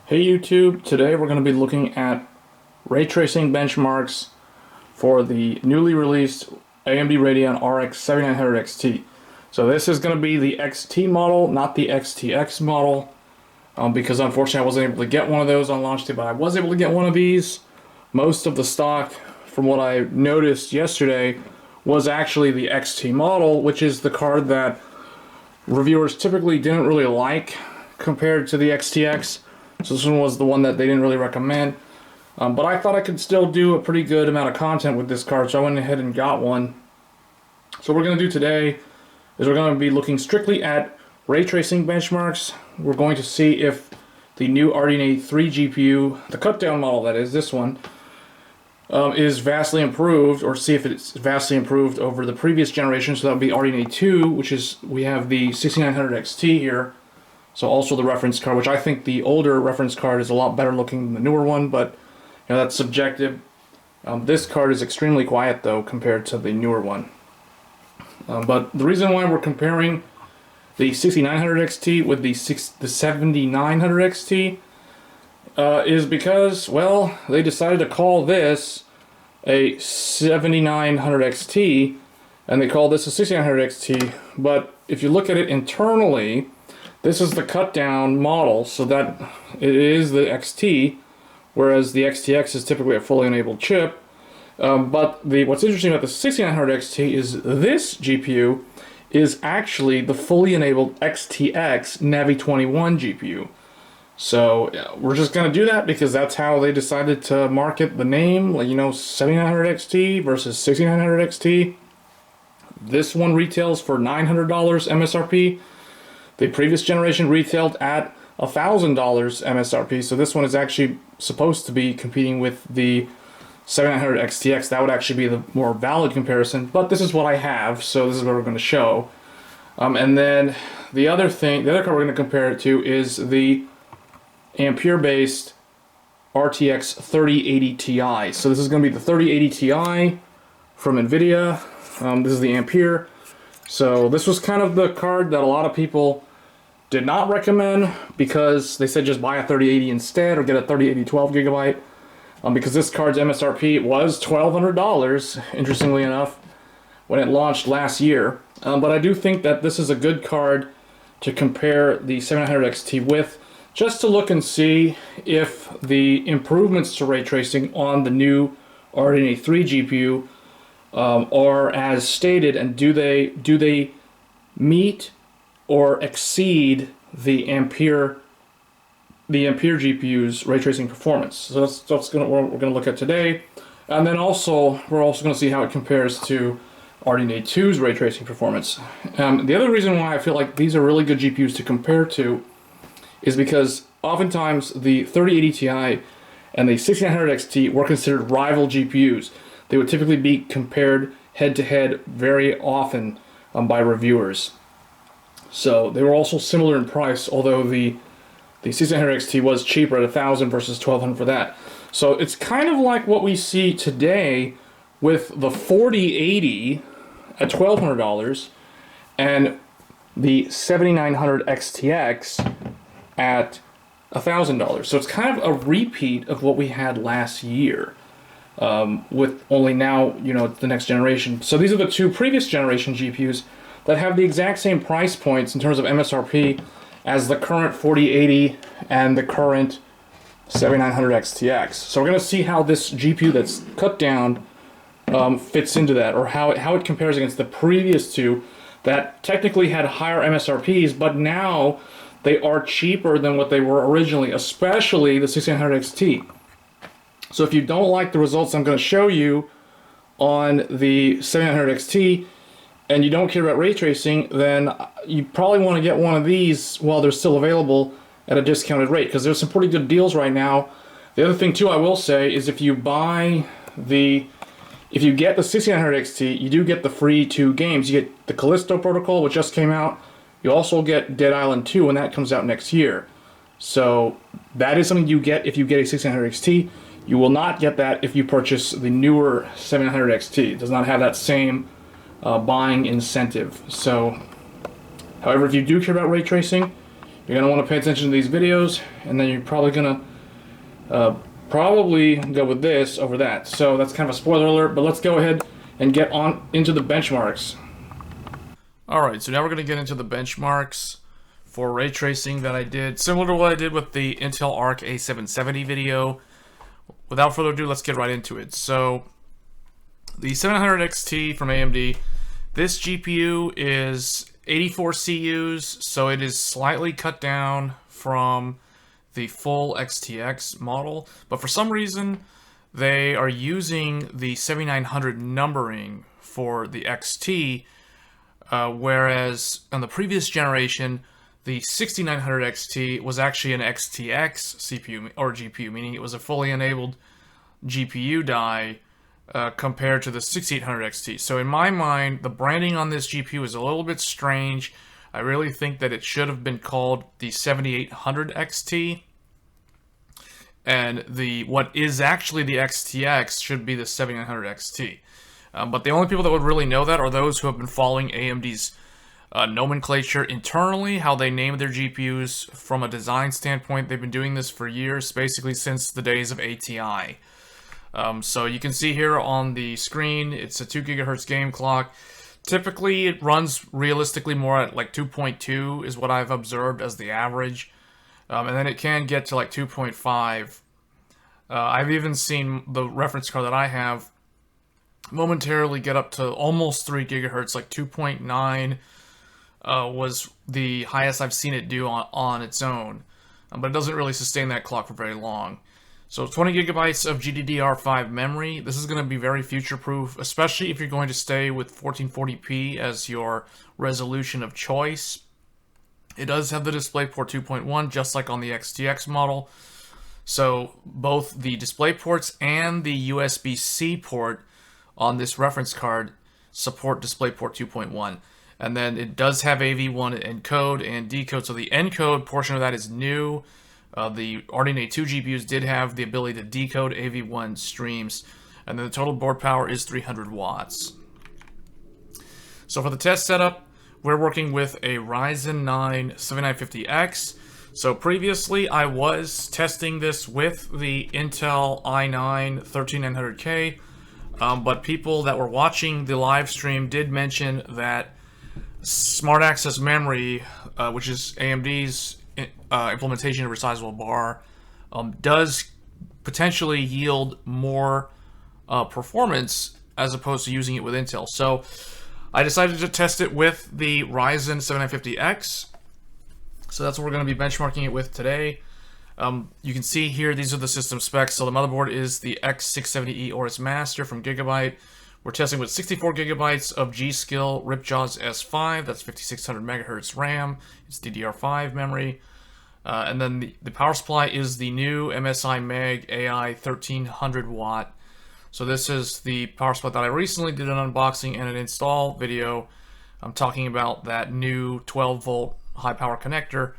Hey YouTube, today we're going to be looking at ray tracing benchmarks for the newly released AMD Radeon RX 7900 XT. So this is going to be the XT model, not the XTX model, because unfortunately I wasn't able to get one of those on launch day, but I was able to get one of these. Most of the stock, from what I noticed yesterday, was actually the XT model, which is the card that reviewers typically didn't really like compared to the XTX. So this one was the one that they didn't really recommend. But I thought I could still do a pretty good amount of content with this card, so I went ahead and got one. So what we're going to do today is we're going to be looking strictly at ray tracing benchmarks. We're going to see if the new RDNA 3 GPU, the cut down model that is, this one, is vastly improved, or see if it's vastly improved over the previous generation. So that would be RDNA 2, which is, we have the 6900 XT here. So also the reference card, which I think the older reference card is a lot better looking than the newer one, but you know, that's subjective. This card is extremely quiet though compared to the newer one. But the reason why we're comparing the 6900 XT with the 7900 XT is because, well, they decided to call this a 7900 XT and they call this a 6900 XT. But if you look at it internally, this is the cut down model, so that it is the XT, whereas the XTX is typically a fully enabled chip. But what's interesting about the 6900 XT is this GPU is actually the fully enabled XTX Navi 21 GPU. So we're just going to do that because that's how they decided to market the name, like, you know, 7900 XT versus 6900 XT. This one retails for $900 MSRP. The previous generation retailed at $1,000 MSRP, so this one is actually supposed to be competing with the 7900 XTX. That would actually be the more valid comparison, but this is what I have, so this is what we're going to show. And then the other card we're going to compare it to is the Ampere-based RTX 3080 Ti. So this is going to be the 3080 Ti from NVIDIA. This is the Ampere. So this was kind of the card that a lot of people did not recommend because they said just buy a 3080 instead or get a 3080 12GB, because this card's MSRP was $1,200, interestingly enough, when it launched last year. But I do think that this is a good card to compare the 700 XT with, just to look and see if the improvements to ray tracing on the new RDNA 3 GPU are as stated, and do they meet or exceed the Ampere GPU's ray tracing performance. So that's what we're going to look at today. And then also, we're also going to see how it compares to RDNA 2's ray tracing performance. The other reason why I feel like these are really good GPUs to compare to is because oftentimes the 3080 Ti and the 6900 XT were considered rival GPUs. They would typically be compared head-to-head very often by reviewers. So they were also similar in price, although the 6900 XT was cheaper at $1,000 versus $1,200 for that. So it's kind of like what we see today with the 4080 at $1,200 and the 7900 XTX at $1,000. So it's kind of a repeat of what we had last year, with only now, you know, the next generation. So these are the two previous generation GPUs that have the exact same price points in terms of MSRP as the current 4080 and the current 7900 XTX. So we're going to see how this GPU that's cut down fits into that, or how it compares against the previous two that technically had higher MSRPs, but now they are cheaper than what they were originally, especially the 6900 XT. So if you don't like the results I'm going to show you on the 7900 XT, and you don't care about ray tracing, then you probably want to get one of these while they're still available at a discounted rate, because there's some pretty good deals right now. The other thing too I will say is if you get the 6900 XT, you do get the free 2 games. You get the Callisto Protocol, which just came out. You also get Dead Island 2 when that comes out next year. So that is something you get if you get a 6900 XT. You will not get that if you purchase the newer 700 XT. It does not have that same buying incentive. So, however, if you do care about ray tracing, You're going to want to pay attention to these videos, and then you're probably going to probably go with this over that. So that's kind of a spoiler alert, but let's go ahead and get on into the benchmarks. Alright, so now we're going to get into the benchmarks for ray tracing that I did, similar to what I did with the Intel Arc A770 video. Without further ado, let's get right into it. So, the 7900 XT from AMD, this GPU is 84 CUs, so it is slightly cut down from the full XTX model, but for some reason, they are using the 7900 numbering for the XT, whereas on the previous generation, the 6900 XT was actually an XTX CPU or GPU, meaning it was a fully enabled GPU die compared to the 6800 XT. So in my mind, the branding on this GPU is a little bit strange. I really think that it should have been called the 7800 XT, and what is actually the XTX should be the 7900 XT. But the only people that would really know that are those who have been following AMD's nomenclature internally, how they name their GPUs from a design standpoint. They've been doing this for years, basically since the days of ATI. So you can see here on the screen, it's a 2 gigahertz game clock. Typically, it runs realistically more at like 2.2 is what I've observed as the average. And then it can get to like 2.5. I've even seen the reference card that I have momentarily get up to almost 3 gigahertz, like 2.9 was the highest I've seen it do on its own. But it doesn't really sustain that clock for very long. So 20 gigabytes of GDDR5 memory. This is going to be very future-proof, especially if you're going to stay with 1440p as your resolution of choice. It does have the DisplayPort 2.1, just like on the XTX model. So both the DisplayPorts and the USB-C port on this reference card support DisplayPort 2.1. And then it does have AV1 encode and decode. So the encode portion of that is new. The RDNA 2 GPUs did have the ability to decode AV1 streams. And then the total board power is 300 watts. So for the test setup, we're working with a Ryzen 9 7950X. So previously, I was testing this with the Intel i9 13900K. But people that were watching the live stream did mention that Smart Access Memory, which is AMD's implementation of resizable bar, does potentially yield more performance as opposed to using it with Intel. So I decided to test it with the Ryzen 7950X. So that's what we're going to be benchmarking it with today. You can see here, these are the system specs. So the motherboard is the X670E Aorus Master from Gigabyte. We're testing with 64 gigabytes of G.Skill Ripjaws S5. That's 5600 megahertz RAM. It's DDR5 memory. And then the power supply is the new MSI Meg AI 1300 watt. So this is the power supply that I recently did an unboxing and an install video. I'm talking about that new 12 volt high power connector,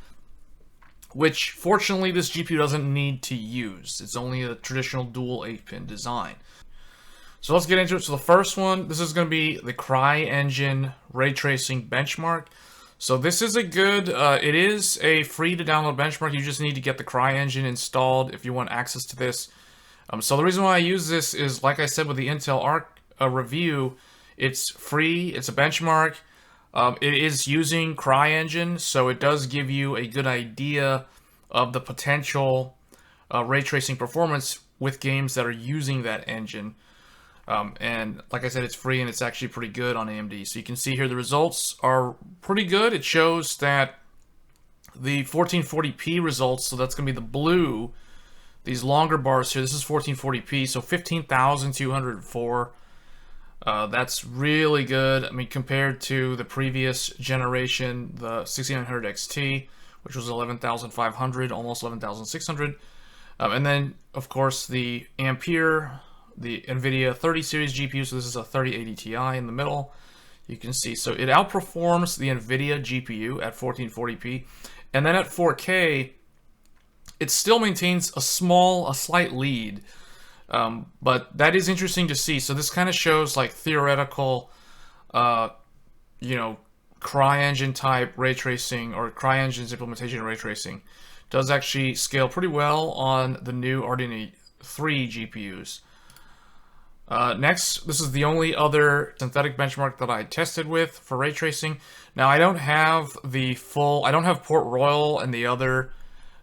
which fortunately this GPU doesn't need to use. It's only a traditional dual 8-pin design. So let's get into it. So the first one, this is going to be the CRYENGINE Ray Tracing benchmark. So this is a good, it is a free to download benchmark. You just need to get the CRYENGINE installed if you want access to this. So the reason why I use this is, like I said with the Intel Arc review, it's free, it's a benchmark. It is using CRYENGINE, so it does give you a good idea of the potential ray tracing performance with games that are using that engine. And like I said, it's free and it's actually pretty good on AMD. So you can see here the results are pretty good. It shows that the 1440p results, so that's going to be the blue, these longer bars here, this is 1440p, so 15,204. That's really good. I mean, compared to the previous generation, the 6900 XT, which was 11,500, almost 11,600. And then, of course, the Ampere, the NVIDIA 30 series GPU, so this is a 3080 Ti in the middle. You can see, so it outperforms the NVIDIA GPU at 1440p. And then at 4K, it still maintains a slight lead. But that is interesting to see. So this kind of shows like theoretical, CryEngine type ray tracing, or CryEngine's implementation of ray tracing, does actually scale pretty well on the new Radeon 3 GPUs. Next, this is the only other synthetic benchmark that I tested with for ray tracing. Now, I don't have Port Royal and the other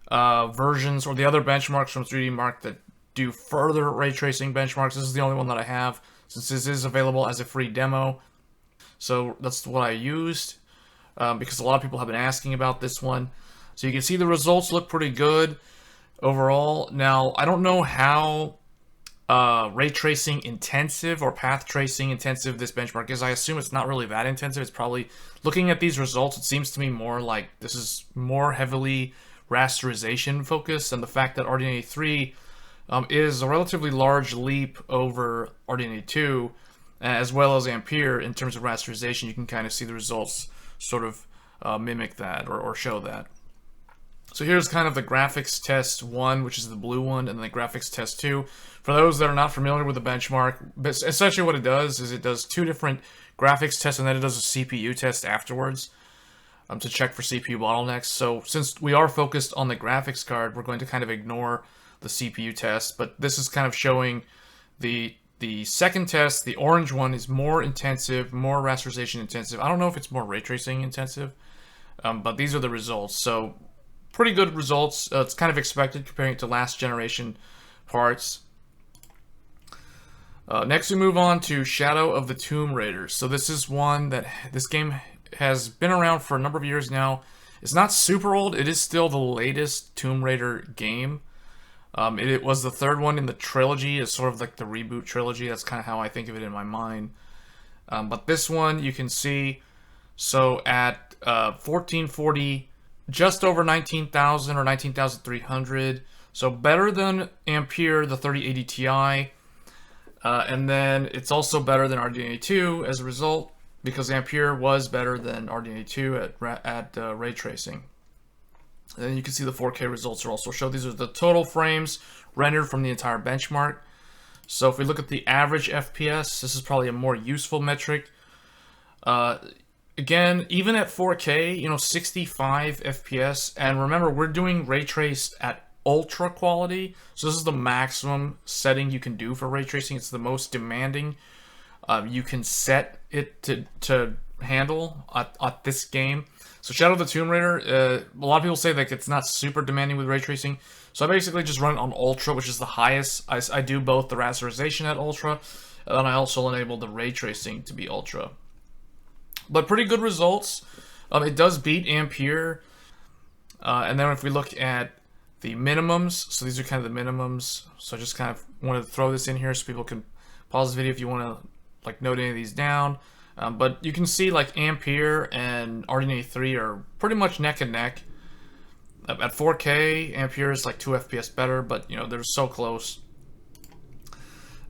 versions or the other benchmarks from 3D Mark that do further ray tracing benchmarks. This is the only one that I have, since this is available as a free demo. So that's what I used, because a lot of people have been asking about this one. So you can see the results look pretty good overall. Now, I don't know how ray tracing intensive or path tracing intensive this benchmark is. I assume it's not really that intensive. It's probably, looking at these results, it seems to me more like this is more heavily rasterization focused, and the fact that Radeon 3 is a relatively large leap over Radeon 2, as well as Ampere in terms of rasterization. You can kind of see the results sort of mimic that or show that. So here's kind of the graphics test 1, which is the blue one, and then the graphics test 2. For those that are not familiar with the benchmark, but essentially what it does is it does 2 different graphics tests, and then it does a CPU test afterwards to check for CPU bottlenecks. So since we are focused on the graphics card, we're going to kind of ignore the CPU test, but this is kind of showing the second test. The orange one is more intensive, more rasterization intensive. I don't know if it's more ray tracing intensive, but these are the results. So pretty good results. It's kind of expected comparing it to last generation parts. Next we move on to Shadow of the Tomb Raider. So this is one that, this game has been around for a number of years now. It's not super old. It is still the latest Tomb Raider game. It was the 3rd one in the trilogy. It's sort of like the reboot trilogy. That's kind of how I think of it in my mind. But this one, you can see, so at 1440, just over 19,000 or 19,300. So better than Ampere, the 3080 Ti. And then it's also better than Radeon 2 as a result, because Ampere was better than Radeon 2 at ray tracing. And then you can see the 4K results are also shown. These are the total frames rendered from the entire benchmark. So if we look at the average FPS, this is probably a more useful metric. Again, even at 4K, 65 FPS. And remember, we're doing ray traced at ultra quality. So this is the maximum setting you can do for ray tracing. It's the most demanding you can set it to handle at this game. So Shadow of the Tomb Raider, a lot of people say that it's not super demanding with ray tracing. So I basically just run it on ultra, which is the highest. I do both the rasterization at ultra, and then I also enable the ray tracing to be ultra. But pretty good results. It does beat Ampere. And then if we look at the minimums, so these are kind of the minimums. So I just kind of wanted to throw this in here so people can pause the video if you want to like note any of these down. But you can see like Ampere and Radeon 3 are pretty much neck and neck. At 4K, Ampere is like 2 FPS better, but they're so close.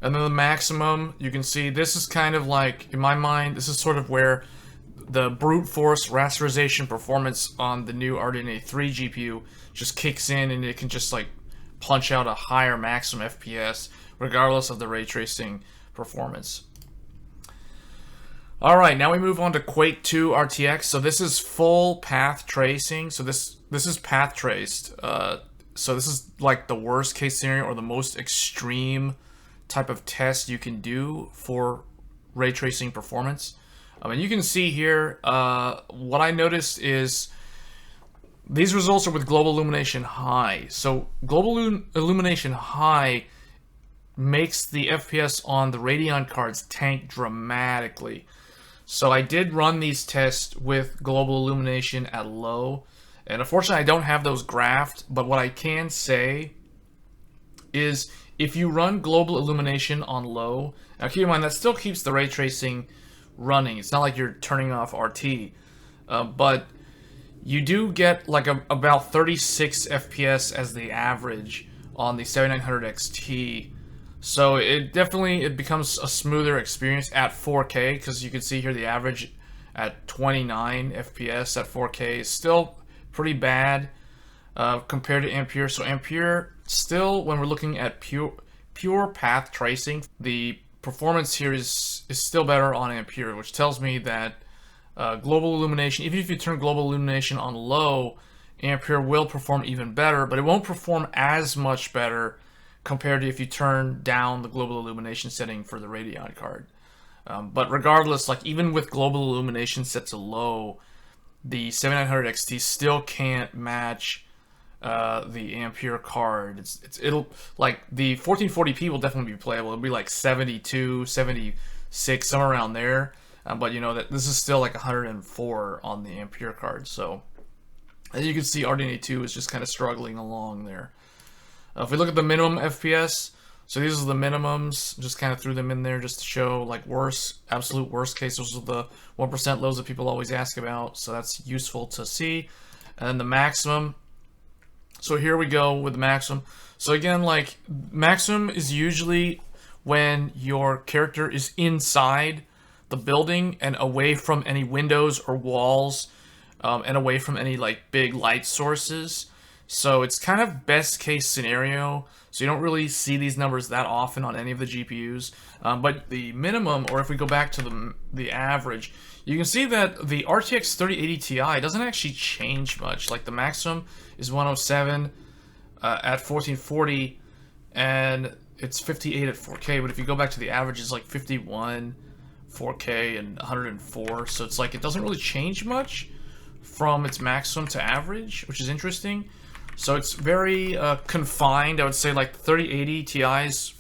And then the maximum, you can see this is kind of like, in my mind, this is sort of where the brute force rasterization performance on the new Radeon 3 GPU just kicks in, and it can just like punch out a higher maximum FPS regardless of the ray tracing performance. Alright, now we move on to Quake 2 RTX. So this is full path tracing. So this is path traced. So this is like the worst case scenario or the most extreme type of test you can do for ray tracing performance. And you can see here, what I noticed is these results are with global illumination high. So global illumination high makes the FPS on the Radeon cards tank dramatically. So I did run these tests with global illumination at low, and unfortunately I don't have those graphed, but what I can say is if you run global illumination on low, now keep in mind that still keeps the ray tracing running. It's not like you're turning off RT, but you do get like about 36 FPS as the average on the 7900 XT. So it becomes a smoother experience at 4K, because you can see here the average at 29 FPS at 4K is still pretty bad compared to Ampere. So Ampere still, when we're looking at pure path tracing, the performance here is still better on Ampere, which tells me that global illumination, even if you turn global illumination on low, Ampere will perform even better, but it won't perform as much better compared to if you turn down the global illumination setting for the Radeon card. But regardless, like even with global illumination set to low, the 7900 XT still can't match the Ampere card. It'll like the 1440p will definitely be playable. It'll be like 72, 76, somewhere around there. But you know that this is still like 104 on the Ampere card. So as you can see, RDNA 2 is just kind of struggling along there. If we look at the minimum FPS, so these are the minimums. Just kind of threw them in there just to show like absolute worst case. Those are the 1% lows that people always ask about. So that's useful to see. And then the maximum. So here we go with the maximum. So again, like maximum is usually when your character is inside the building and away from any windows or walls, and away from any like big light sources. So it's kind of best case scenario. So you don't really see these numbers that often on any of the GPUs. But the minimum, or if we go back to the average, you can see that the RTX 3080 Ti doesn't actually change much. Like the maximum is 107 at 1440, and it's 58 at 4K. But if you go back to the average, it's like 51, 4K, and 104. So it's like it doesn't really change much from its maximum to average, which is interesting. So it's very confined. I would say like 3080 Ti's,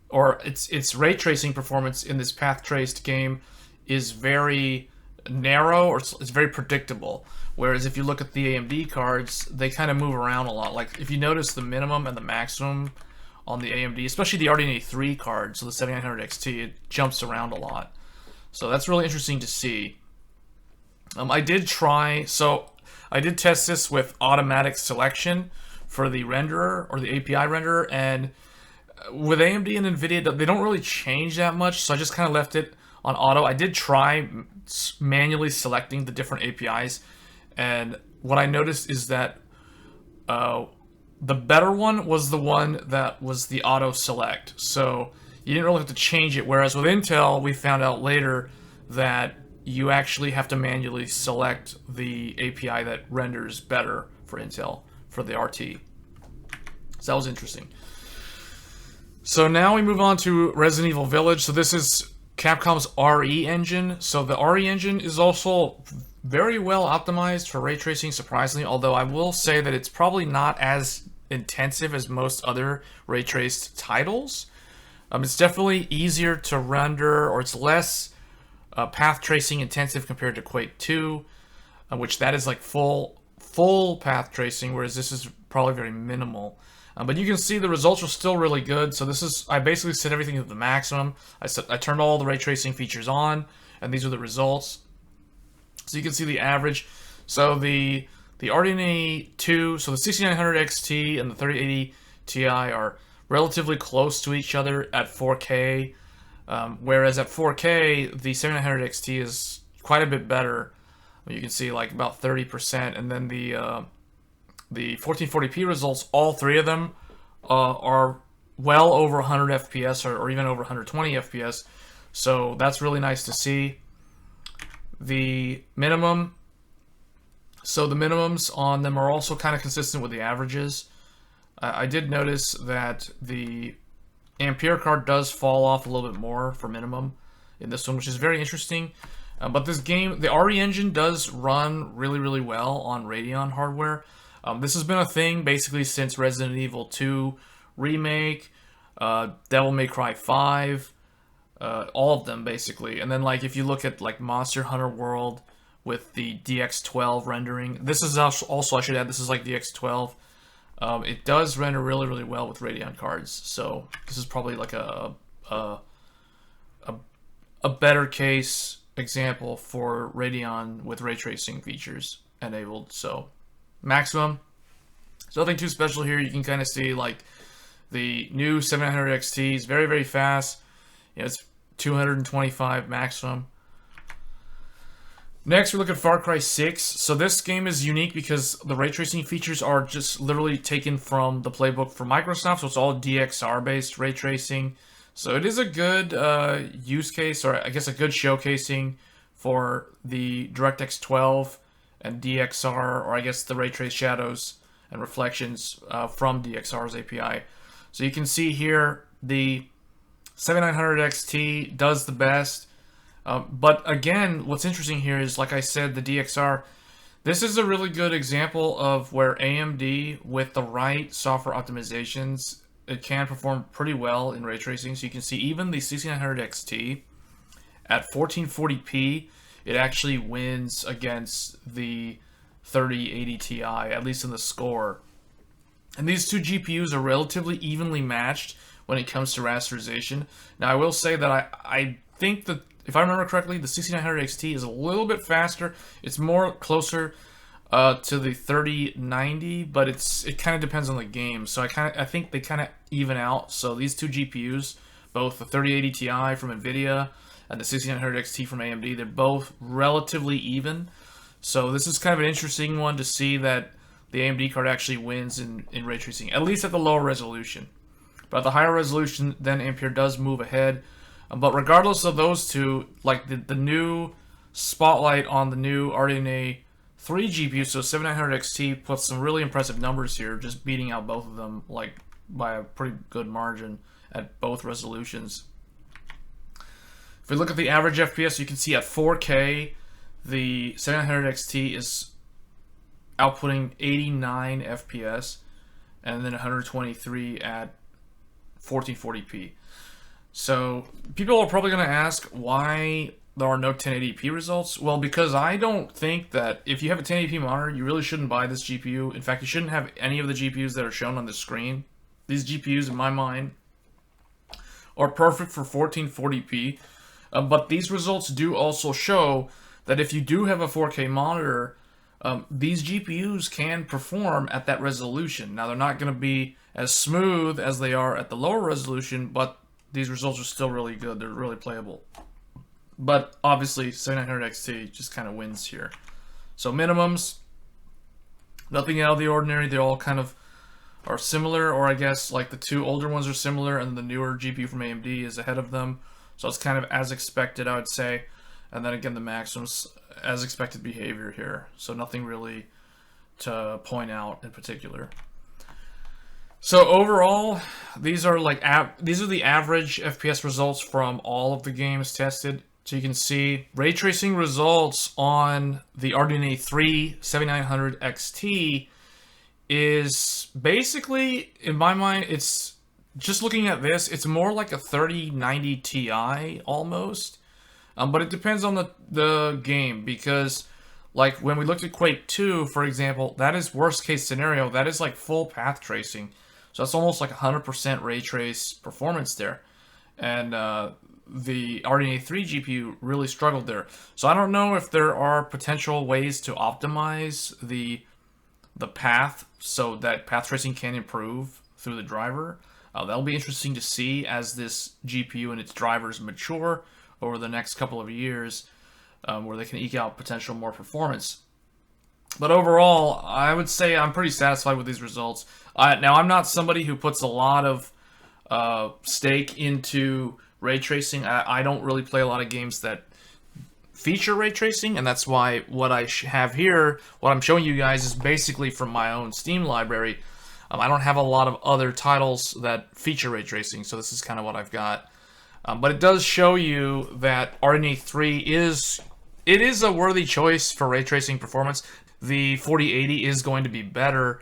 or its ray tracing performance in this path traced game is very narrow, or it's very predictable. Whereas if you look at the AMD cards, they kind of move around a lot. Like if you notice the minimum and the maximum on the AMD, especially the RDNA 3 card, so the 7900 XT, it jumps around a lot. So that's really interesting to see. I did test this with automatic selection for the renderer, or the API renderer, and with AMD and NVIDIA, they don't really change that much, so I just kind of left it on auto. I did try manually selecting the different APIs, and what I noticed is that the better one was the one that was the auto select, so you didn't really have to change it, whereas with Intel, we found out later that you actually have to manually select the API that renders better for Intel, for the RT. So that was interesting. So now we move on to Resident Evil Village. So this is Capcom's RE engine. So the RE engine is also very well optimized for ray tracing, surprisingly, although I will say that it's probably not as intensive as most other ray traced titles. It's definitely easier to render, or it's less path tracing intensive compared to Quake 2, which that is like full path tracing, whereas this is probably very minimal. But you can see the results are still really good. So this is, I basically set everything to the maximum. I turned all the ray tracing features on, and these are the results. So you can see the average. So the RDNA 2, so the 6900 XT and the 3080 Ti are relatively close to each other at 4K. Whereas at 4K, the 7900 XT is quite a bit better. You can see like about 30%, and then the 1440p results, all three of them are well over 100 FPS, or even over 120 FPS. So that's really nice to see. The minimum, so the minimums on them are also kind of consistent with the averages. I did notice that the Ampere card does fall off a little bit more for minimum in this one, which is very interesting. But this game, the RE engine does run really, really well on Radeon hardware. This has been a thing basically since Resident Evil 2 Remake, Devil May Cry 5, all of them basically. And then like if you look at like Monster Hunter World with the DX12 rendering, this is also, I should add, this is like DX12. It does render really, really well with Radeon cards, so this is probably like a better case example for Radeon with ray tracing features enabled. So maximum, so nothing too special here. You can kind of see like the new 700 XT is very, very fast. You know, it's 225 maximum. Next, we look at Far Cry 6. So this game is unique because the ray tracing features are just literally taken from the playbook for Microsoft, so it's all DXR-based ray tracing. So it is a good use case, or I guess a good showcasing for the DirectX 12 and DXR, or I guess the ray trace shadows and reflections from DXR's API. So you can see here the 7900 XT does the best. But again, what's interesting here is, like I said, the DXR, this is a really good example of where AMD, with the right software optimizations, it can perform pretty well in ray tracing. So you can see even the 6900 XT at 1440p, it actually wins against the 3080 Ti, at least in the score. And these two GPUs are relatively evenly matched when it comes to rasterization. Now, I will say that I think that, if I remember correctly, the 6900 XT is a little bit faster. It's more closer to the 3090, but it kind of depends on the game. So I think they kind of even out. So these two GPUs, both the 3080 Ti from NVIDIA and the 6900 XT from AMD, they're both relatively even. So this is kind of an interesting one to see that the AMD card actually wins in ray tracing, at least at the lower resolution. But at the higher resolution, then Ampere does move ahead. But regardless of those two, like the new spotlight on the new RDNA 3 GPU, so 7900 XT puts some really impressive numbers here, just beating out both of them like by a pretty good margin at both resolutions. If we look at the average FPS, you can see at 4K, the 7900 XT is outputting 89 FPS, and then 123 at 1440p. So people are probably going to ask why there are no 1080p results. Well, because I don't think that if you have a 1080p monitor, you really shouldn't buy this GPU. In fact, you shouldn't have any of the GPUs that are shown on the screen. These GPUs, in my mind, are perfect for 1440p. But these results do also show that if you do have a 4K monitor, these GPUs can perform at that resolution. Now, they're not going to be as smooth as they are at the lower resolution, but these results are still really good. They're really playable. But obviously, 7900 XT just kind of wins here. So minimums, nothing out of the ordinary. They all kind of are similar, or I guess like the two older ones are similar, and the newer GPU from AMD is ahead of them. So it's kind of as expected, I would say. And then again, the maximums, as expected behavior here. So nothing really to point out in particular. So overall, these are the average FPS results from all of the games tested. So you can see ray tracing results on the RDNA 3 7900 XT is basically, in my mind, it's just looking at this, it's more like a 3090 Ti almost. But it depends on the game, because like when we looked at Quake 2, for example, that is worst case scenario. That is like full path tracing. So that's almost like 100% ray trace performance there. And the RDNA 3 GPU really struggled there. So I don't know if there are potential ways to optimize the path so that path tracing can improve through the driver. That'll be interesting to see as this GPU and its drivers mature over the next couple of years, where they can eke out potential more performance. But overall, I would say I'm pretty satisfied with these results. Now, I'm not somebody who puts a lot of stake into ray tracing. I don't really play a lot of games that feature ray tracing, and that's why what I have here, what I'm showing you guys, is basically from my own Steam library. I don't have a lot of other titles that feature ray tracing, so this is kind of what I've got. But it does show you that RDNA 3 is a worthy choice for ray tracing performance. The 4080 is going to be better,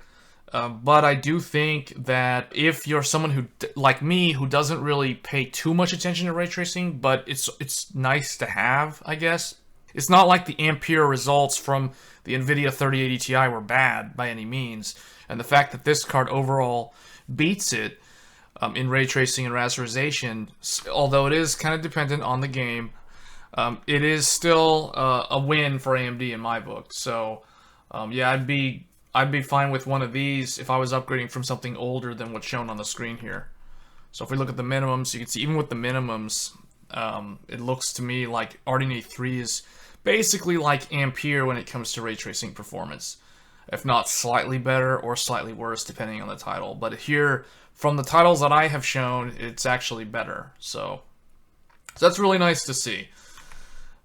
but I do think that if you're someone who, like me, who doesn't really pay too much attention to ray tracing, but it's nice to have, I guess. It's not like the Ampere results from the NVIDIA 3080 Ti were bad by any means, and the fact that this card overall beats it in ray tracing and rasterization, although it is kind of dependent on the game, it is still a win for AMD in my book. So yeah, I'd be fine with one of these if I was upgrading from something older than what's shown on the screen here. So if we look at the minimums, you can see even with the minimums, it looks to me like RDNA 3 is basically like Ampere when it comes to ray tracing performance, if not slightly better or slightly worse depending on the title. But here, from the titles that I have shown, it's actually better. So that's really nice to see.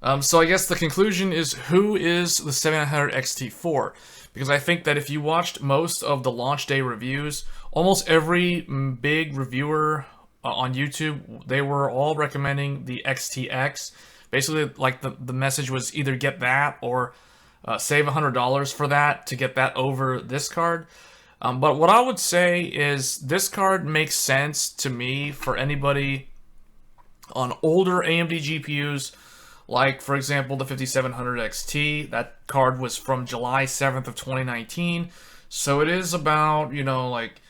So I guess the conclusion is, who is the 7900 XT for? Because I think that if you watched most of the launch day reviews, almost every big reviewer on YouTube, they were all recommending the XTX. Basically, like the message was either get that or save $100 for that to get that over this card. But what I would say is this card makes sense to me for anybody on older AMD GPUs, like, for example, the 5700 XT. That card was from July 7th of 2019, so it is about, like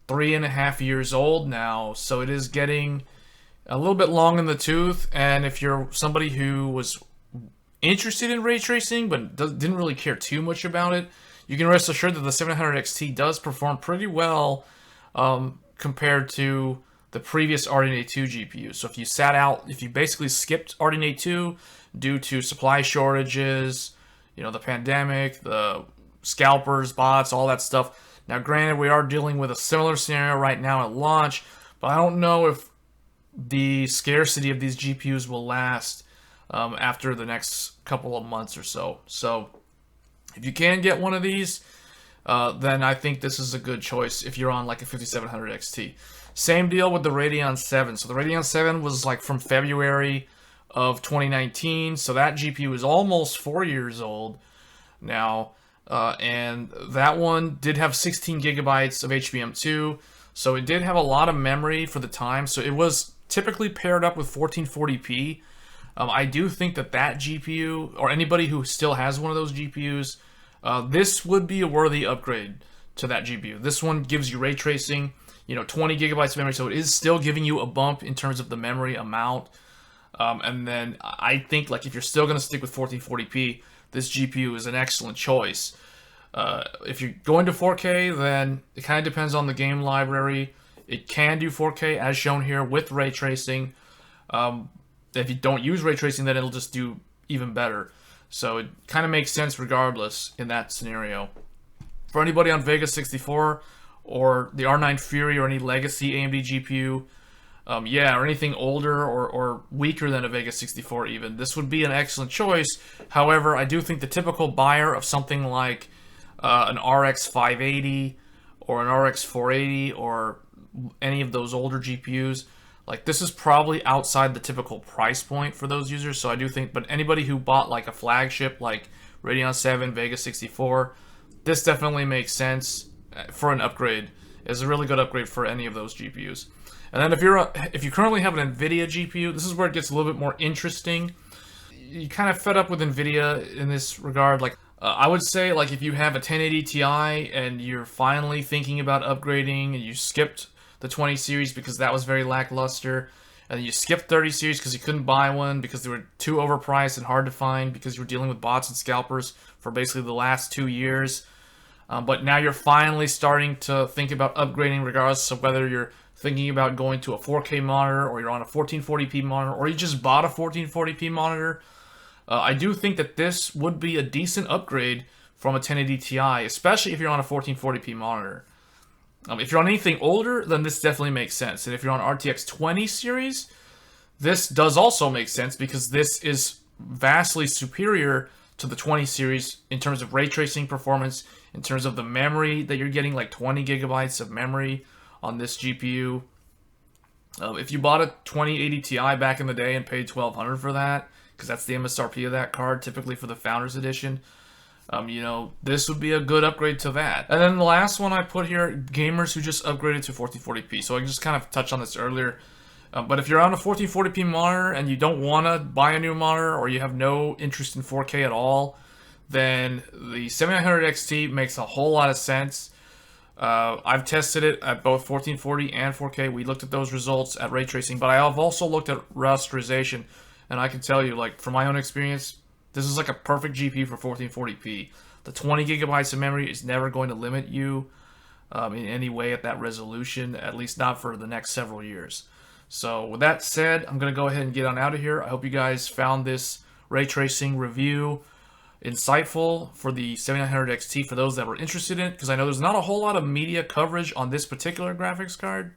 3.5 years old now, so it is getting a little bit long in the tooth. And if you're somebody who was interested in ray tracing but didn't really care too much about it, you can rest assured that the 700 XT does perform pretty well compared to the previous RDNA 2 GPUs. So if you basically skipped RDNA 2 due to supply shortages, the pandemic, the scalpers, bots, all that stuff. Now, granted, we are dealing with a similar scenario right now at launch, but I don't know if the scarcity of these GPUs will last after the next couple of months or so. So, if you can get one of these, then I think this is a good choice if you're on like a 5700 XT. Same deal with the Radeon 7. So the Radeon 7 was like from February of 2019, so that GPU is almost 4 years old now, and that one did have 16 gigabytes of HBM2, so it did have a lot of memory for the time, so it was typically paired up with 1440p. I do think that GPU, or anybody who still has one of those GPUs, this would be a worthy upgrade to that GPU. This one gives you ray tracing, 20 gigabytes of memory, so it is still giving you a bump in terms of the memory amount. And then I think, like, if you're still going to stick with 1440p, this GPU is an excellent choice. If you're going to 4K, then it kind of depends on the game library. It can do 4K, as shown here, with ray tracing. If you don't use ray tracing, then it'll just do even better. So it kind of makes sense regardless in that scenario. For anybody on Vega 64 or the R9 Fury or any legacy AMD GPU, or anything older or weaker than a Vega 64 even, this would be an excellent choice. However, I do think the typical buyer of something like an RX 580 or an RX 480 or any of those older GPUs, like, this is probably outside the typical price point for those users. So I do think, but anybody who bought like a flagship like Radeon 7, Vega 64, this definitely makes sense for an upgrade. It's a really good upgrade for any of those GPUs. And then if you currently have an NVIDIA GPU, this is where it gets a little bit more interesting. You kind of fed up with NVIDIA in this regard. Like, I would say, like, if you have a 1080 Ti and you're finally thinking about upgrading and you skipped the 20 series because that was very lackluster, and then you skipped 30 series because you couldn't buy one because they were too overpriced and hard to find because you were dealing with bots and scalpers for basically the last 2 years. But now you're finally starting to think about upgrading, regardless of whether you're thinking about going to a 4K monitor or you're on a 1440p monitor or you just bought a 1440p monitor. I do think that this would be a decent upgrade from a 1080 Ti, especially if you're on a 1440p monitor. If you're on anything older, then this definitely makes sense. And if you're on RTX 20 series, this does also make sense because this is vastly superior to the 20 series in terms of ray tracing performance, in terms of the memory that you're getting, like 20 gigabytes of memory on this GPU. If you bought a 2080 Ti back in the day and paid $1,200 for that, because that's the MSRP of that card, typically for the Founders Edition, this would be a good upgrade to that. And then the last one I put here, gamers who just upgraded to 1440p. So I just kind of touched on this earlier. But if you're on a 1440p monitor and you don't want to buy a new monitor, or you have no interest in 4K at all, then the 7900 XT makes a whole lot of sense. I've tested it at both 1440 and 4K. We looked at those results at ray tracing, but I have also looked at rasterization, and I can tell you, like, from my own experience, this is like a perfect GPU for 1440p. The 20 gigabytes of memory is never going to limit you in any way at that resolution, at least not for the next several years. So with that said, I'm going to go ahead and get on out of here. I hope you guys found this ray tracing review insightful for the 7900 XT for those that were interested in it, because I know there's not a whole lot of media coverage on this particular graphics card.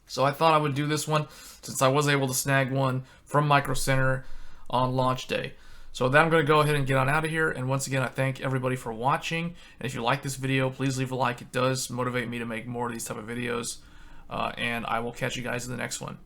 So I thought I would do this one since I was able to snag one from Micro Center on launch day. So with that, I'm going to go ahead and get on out of here. And once again, I thank everybody for watching. And if you like this video, please leave a like. It does motivate me to make more of these type of videos. And I will catch you guys in the next one.